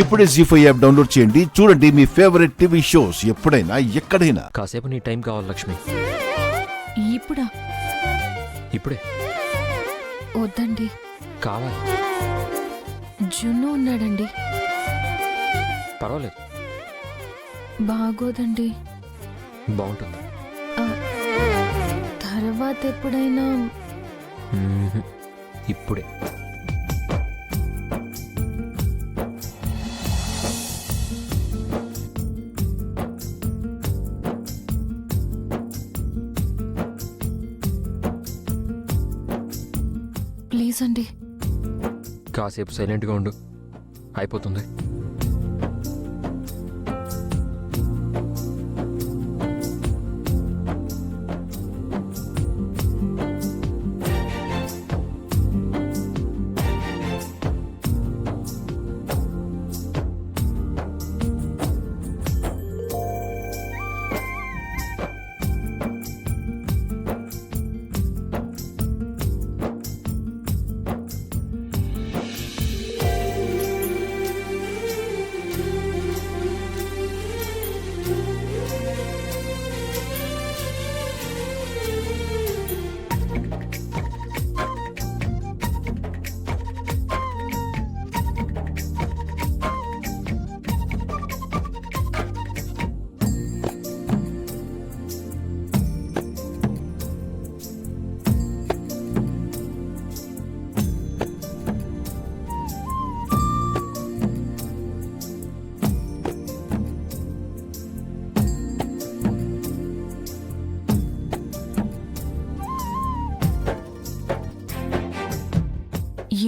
ఇప్పుడే జీ5 app download చేయండి. చూడండి మీ ఫేవరెట్ టీవీ షోస్ ఎప్పుడైనా ఎక్కడైనా. కాసేపు నీ టైం కావాలి లక్ష్మి. ఇప్పుడా? ఇప్పుడే వద్దండి, కావాలి. జున్ను ఉన్నాడండి. పర్వాలేదు, బాగోదండి. బాగుంటుంది. తర్వాత ఎప్పుడైనా. ఇప్పుడే. ప్లీజ్ అండి. కాసేపు సైలెంట్గా ఉండు, అయిపోతుంది.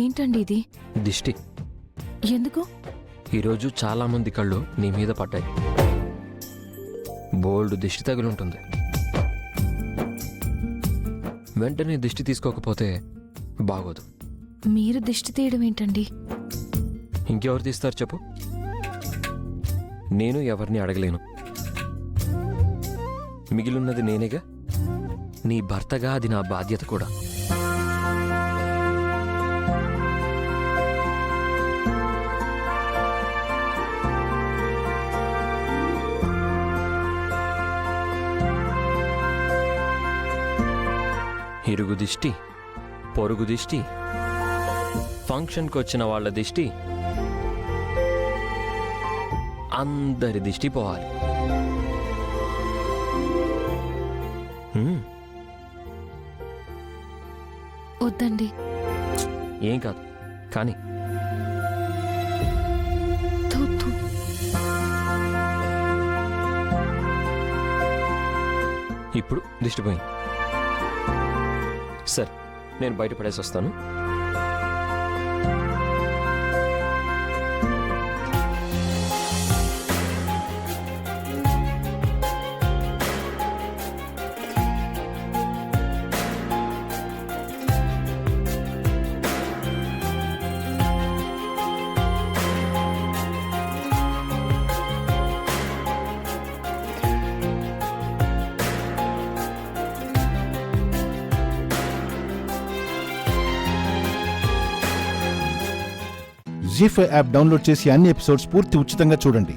ఏంటండి ఇది? దిష్టి. ఎందుకు? ఈరోజు చాలా మంది కళ్ళు నీ మీద పడ్డాయి. బోల్డ్ దిష్టి తగులుంటుంది. వెంటనే దిష్టి తీసుకోకపోతే బాగోదు. మీరు దిష్టి తీయడం ఏంటండి? ఇంకెవరు తీస్తారు చెప్పు? నేను ఎవరిని అడగలేను. మిగిలిన్నది నేనేగా. నీ భర్తగా అది నా బాధ్యత కూడా. ఇరుగు దిష్టి, పొరుగు దిష్టి, ఫంక్షన్కి వచ్చిన వాళ్ళ దిష్టి, అందరి దిష్టి పోవాలి. వద్దండి. ఏం కాదు కానీ. థు, థు. ఇప్పుడు దిష్టి పోయింది. సరే, నేను బయట పడేసి వస్తాను. జీ5 యాప్ డౌన్లోడ్ చేసి అన్ని ఎపిసోడ్స్ పూర్తి ఉచితంగా చూడండి.